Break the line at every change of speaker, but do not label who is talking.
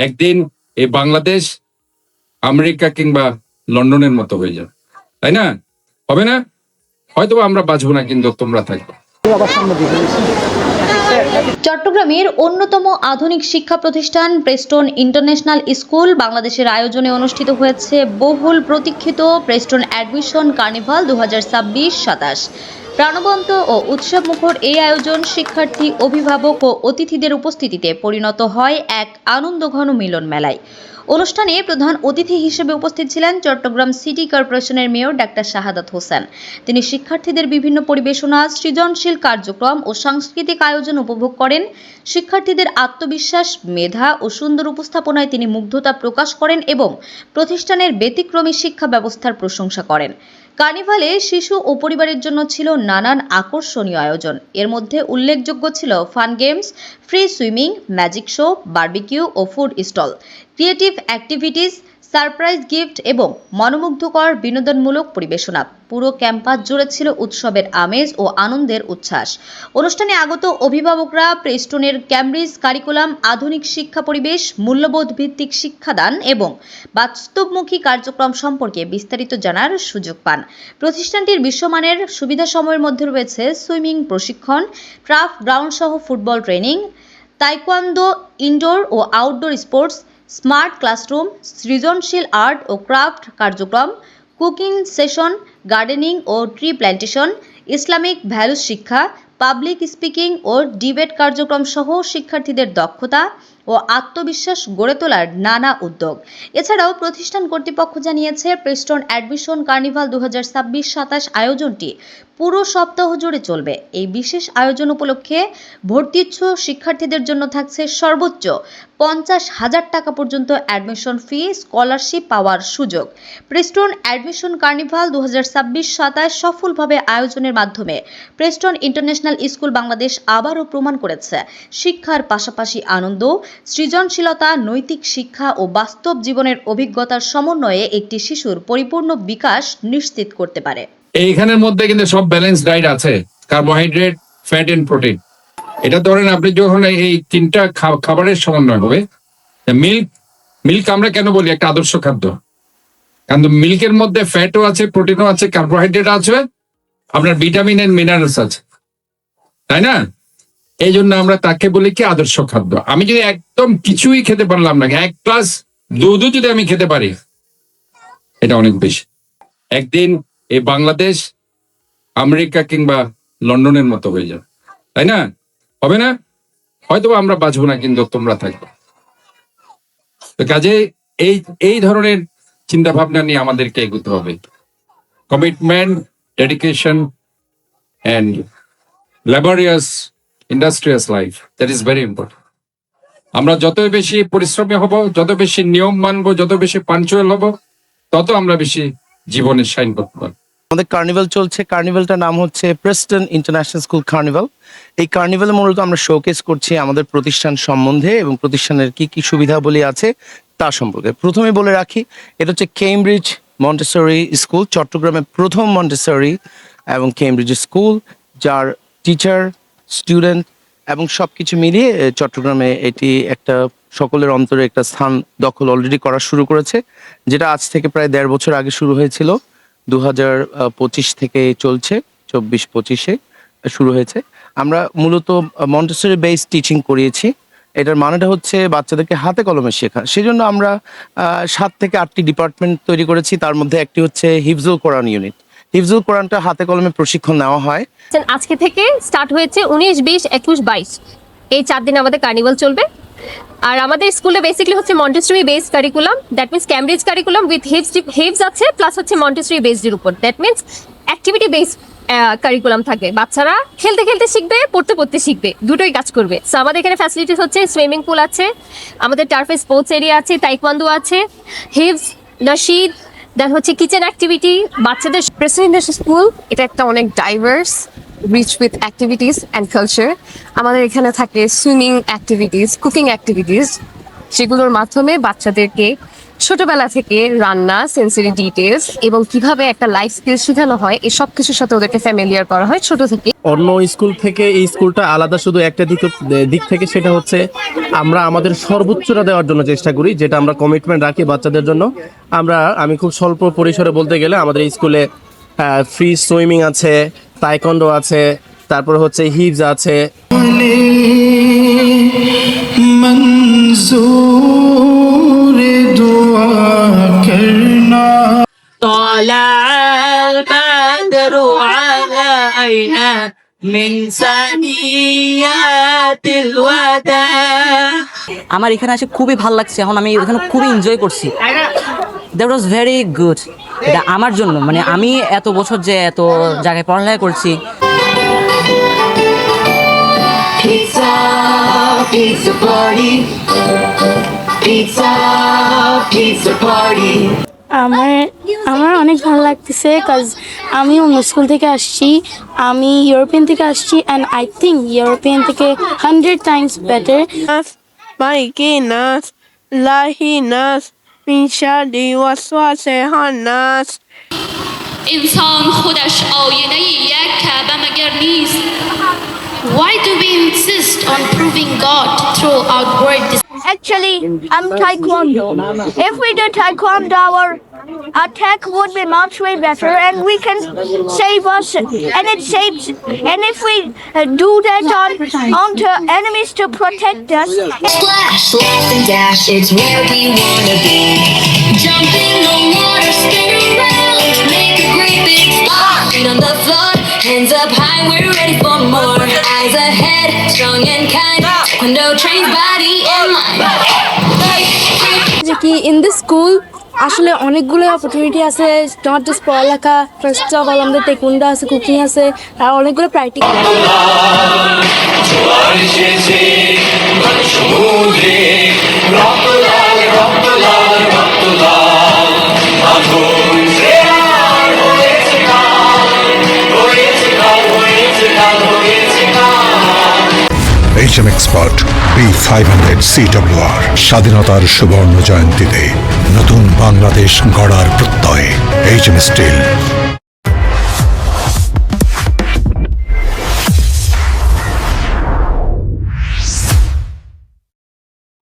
একদিন এই বাংলাদেশ আমেরিকা কিংবা লন্ডনের মতো হয়ে যাবে, তাই না? হবে না? হয়তো আমরা বাঁচবো না, কিন্তু তোমরা থাকবে।
চট্টগ্রামের অন্যতম আধুনিক শিক্ষা প্রতিষ্ঠান প্রেস্টন ইন্টারন্যাশনাল স্কুল বাংলাদেশের আয়োজনে অনুষ্ঠিত হয়েছে বহুল প্রতীক্ষিত প্রেস্টন অ্যাডমিশন কার্নিভাল 2026-27। প্রাণবন্ত ও উৎসবমুখর এই আয়োজন শিক্ষার্থী, অভিভাবক ও অতিথিদের উপস্থিতিতে পরিণত হয় এক আনন্দঘন মিলন মেলায়। অনুষ্ঠানে প্রধান অতিথি হিসেবে উপস্থিত ছিলেন চট্টগ্রাম সিটি কর্পোরেশনের মেয়র ডাক্তার শাহাদাত হোসেন। তিনি শিক্ষার্থীদের বিভিন্ন পরিবেশনা, সৃজনশীল কার্যক্রম ও সাংস্কৃতিক আয়োজন উপভোগ করেন। শিক্ষার্থীদের আত্মবিশ্বাস, মেধা ও সুন্দর উপস্থাপনায় তিনি মুগ্ধতা প্রকাশ করেন এবং প্রতিষ্ঠানের ব্যতিক্রমী শিক্ষা ব্যবস্থার প্রশংসা করেন। কার্নিভালে শিশু ও পরিবারের জন্য ছিল নানান আকর্ষণীয় আয়োজন। এর মধ্যে উল্লেখযোগ্য ছিল fun games, free swimming, magic show, barbecue ও food stall, creative activities, surprise gift এবং মনোমুগ্ধকর বিনোদনমূলক পরিবেশনা। পুরো ক্যাম্পাস জুড়ে ছিল উৎসবের আমেজ ও আনন্দের উচ্ছ্বাস। অনুষ্ঠানে আগত অভিভাবকরা প্রেস্টনের ক্যামব্রিজ কারিকুলাম, আধুনিক শিক্ষা পরিবেশ, মূল্যবোধ ভিত্তিক শিক্ষাদান এবং বাস্তবমুখী কার্যক্রম সম্পর্কে বিস্তারিত জানার সুযোগ পান। প্রতিষ্ঠানটির বিশ্বমানের সুবিধাসমূহের মধ্যে রয়েছে সুইমিং প্রশিক্ষণ, ট্রাফ গ্রাউন্ড সহ ফুটবল ট্রেনিং, তাইকোয়ান্দো ইনডোর ও আউটডোর স্পোর্টস, স্মার্ট ক্লাসরুম, সৃজনশীল আর্ট ও ক্রাফট কার্যক্রম, কুকিং সেশন, গার্ডেনিং ও ট্রি প্ল্যান্টেশন, ইসলামিক ভ্যালুস শিক্ষা, পাবলিক স্পিকিং ও ডিবেট কার্যক্রম সহ শিক্ষার্থীদের দক্ষতা ও আত্মবিশ্বাস গড়ে তোলার নানা উদ্যোগ। এছাড়াও প্রতিষ্ঠান কর্তৃপক্ষ জানিয়েছে, প্রেস্টন অ্যাডমিশন কার্নিভাল 2026-27 আয়োজনটি পুরো সপ্তাহ জুড়ে চলবে। এই বিশেষ আয়োজন উপলক্ষে ভর্তিচ্ছু শিক্ষার্থীদের জন্য থাকছে সর্বোচ্চ 50,000 টাকা পর্যন্ত অ্যাডমিশন ফি, স্কলারশিপ পাওয়ার সুযোগ। প্রেস্টন অ্যাডমিশন কার্নিভাল 2026-27 সফলভাবে আয়োজনের মাধ্যমে প্রেস্টন ইন্টারন্যাশনাল স্কুল বাংলাদেশ আবারও প্রমাণ করেছে, শিক্ষার পাশাপাশি আনন্দ, সৃজনশীলতা, নৈতিক শিক্ষা ও বাস্তব জীবনের অভিজ্ঞতার সমন্বয়ে একটি শিশুর পরিপূর্ণ বিকাশ নিশ্চিত করতে পারে।
এইখানের মধ্যে কিন্তু সব ব্যালেন্স ডায়েট আছে, কার্বোহাইড্রেট, ফ্যাট এন্ড প্রোটিন। এটা ধরেন আপনি যখন এই তিনটা খাবারের সমন্বয় হবে, মিল্ক আমরা কেন বলি একটা আদর্শ খাদ্য, কারণ মিল্কের মধ্যে ফ্যাটও আছে, প্রোটিনও আছে, কার্বোহাইড্রেট আছে, আপনার ভিটামিন এন্ড মিনারেলস আছে, তাই না? এই জন্য আমরা তাকে বলি কি আদর্শ খাদ্য। আমি যদি একদম কিছুই খেতে পারলাম না, এক গ্লাস দুধও যদি আমি খেতে পারি, এটা অনেক বেশি। একদিন এই বাংলাদেশ আমেরিকা কিংবা লন্ডনের মতো হয়ে যাবে, তাই না? হবে না? হয়তো আমরা বাঁচবো না, কিন্তু তোমরা থাকবে। কাজে এই ধরনের চিন্তা ভাবনা নিয়ে আমাদেরকে এগোতে হবে। Commitment, dedication and laborious industrious life, that is very important. আমরা যত বেশি পরিশ্রমী হব, যত বেশি নিয়ম মানবো, যত বেশি পাঞ্চুয়াল হব, তত আমরা বেশি জীবনে শাইন করতে পারবো।
আমাদের কার্নিভাল চলছে, কার্নিভালটার নাম হচ্ছে প্রেস্টন ইন্টারন্যাশনাল স্কুল কার্নিভাল। এই কার্নিভালে মূলত আমরা শোকেস করছি আমাদের প্রতিষ্ঠান সম্বন্ধে এবং প্রতিষ্ঠানের কি কি সুবিধাবলী আছে তার সম্পর্কে। প্রথমে বলে রাখি, এটা হচ্ছে কেমব্রিজ মন্টেসরি স্কুল, চট্টগ্রামের প্রথম মন্টেসরি এবং কেমব্রিজ স্কুল, যার টিচার, স্টুডেন্ট এবং সব কিছু মিলিয়ে চট্টগ্রামে এটি একটা সকলের অন্তরে একটা স্থান দখল অলরেডি করা শুরু করেছে, যেটা আজ থেকে প্রায় 1.5 বছর আগে শুরু হয়েছিল। 2025 থেকে চলছে, 24-25-এ শুরু হয়েছে। আমরা মূলত মন্টেসরি বেস টিচিং করিয়েছি। এটার মানেটা হচ্ছে বাচ্চাদেরকে হাতে কলমে শেখা। সেজন্য আমরা 7 থেকে 8টি ডিপার্টমেন্ট তৈরি করেছি। তার মধ্যে একটি হচ্ছে হিফজুল কোরআন ইউনিট। হিফজুল কোরআনটা হাতে কলমে প্রশিক্ষণ নেওয়া হয়।
আজকে থেকে স্টার্ট হয়েছে 19, 20, 21, 22 এই 4 দিন আমাদের কার্নিভাল চলবে। আর আমাদের স্কুলে বেসিক্যালি হচ্ছে Montessori base curriculum, that means Cambridge curriculum with হিভস আছে, প্লাস হচ্ছে মন্টেসরি বেসড উপর, that means activity base curriculum থাকবে। বাচ্চারা খেলতে খেলতে শিখবে, পড়তে পড়তে শিখবে, দুটোই কাজ করবে। সো আমাদের এখানে ফ্যাসিলিটিস হচ্ছে সুইমিং পুল আছে, আমাদের টার্ফে স্পোর্টস এরিয়া আছে, তাইকোয়ান্দো আছে, হিভস, নাশিদ, দেন হচ্ছে কিচেন অ্যাক্টিভিটি বাচ্চাদের।
প্রেস্টন ইন্টারন্যাশনাল স্কুল এটা একটা অনেক diverse, rich with activities and culture. আমাদের এখানে থাকে সুইমিং অ্যাক্টিভিটিস, কুকিং অ্যাক্টিভিটিস, যেগুলোর মাধ্যমে বাচ্চাদেরকে ছোটবেলা থেকে রান্না, সেন্সরি ডিটেলস এবং কিভাবে একটা লাইফ স্কিল শেখানো হয় এই সব কিছুর সাথে ওদেরকে ফ্যামিলিয়ার করা হয় ছোট থেকে।
অন্য স্কুল থেকে এই স্কুলটা আলাদা শুধু একটা দিক থেকে, সেটা হচ্ছে আমরা আমাদের সর্বোচ্চটা দেওয়ার জন্য চেষ্টা করি, যেটা আমরা কমিটমেন্ট রাখি বাচ্চাদের জন্য। আমি খুব স্বল্প পরিসরে বলতে গেলে আমাদের এই স্কুলে ফ্রি সুইমিং আছে, তাইকন্ডো আছে, তারপর হচ্ছে হিপস আছে।
طلع البدر علينا من ثنيات الوداع.
আমার এখানে এসে খুবই ভালো লাগছে, এখন আমি এখানে খুবই এনজয় করছি। That was very good. এটা আমার জন্য, মানে আমি এত বছর যে এত জায়গায় পড়ালেখা করছি।
Pizza, pizza party. Pizza, pizza party.
আমার অনেক ভালো লাগতেছে, কাজ আমি অন্য স্কুল থেকে আসছি, আমি ইউরোপিয়ান থেকে আসছি, অ্যান্ড আই থিঙ্ক ইউরোপিয়ান থেকে 100 times better.
Maikinas, lahinas, min shadi waswase hanas.
انسان خودش آینه یک کعبه مگر نیست. Why do we insist on proving God through outward
Actually, I'm Taekwondo. If we do Taekwondo, our attack would be much way better, and we can save us. And it saves. And if we do that onto enemies to protect us.
Splash, laugh and dash, it's where we wanna be. Jump in the water, spin around, make a great big splash. Feet on the floor, hands up high, we're ready for more. Eyes ahead, strong and kind. Taekwondo trains body and mind.
যে কি in this school আসলে অনেকগুলো opportunity আছে, not just পড়ালেখা, first of all আমাদের টেকওয়ান্ডো আছে, cooking আছে, আর অনেকগুলো practical.
HM Expert B500 CWR স্বাধীনতার সুবর্ণ জয়ন্তীতে নতুন বাংলাদেশ গড়ার প্রত্যয়। HM Steel।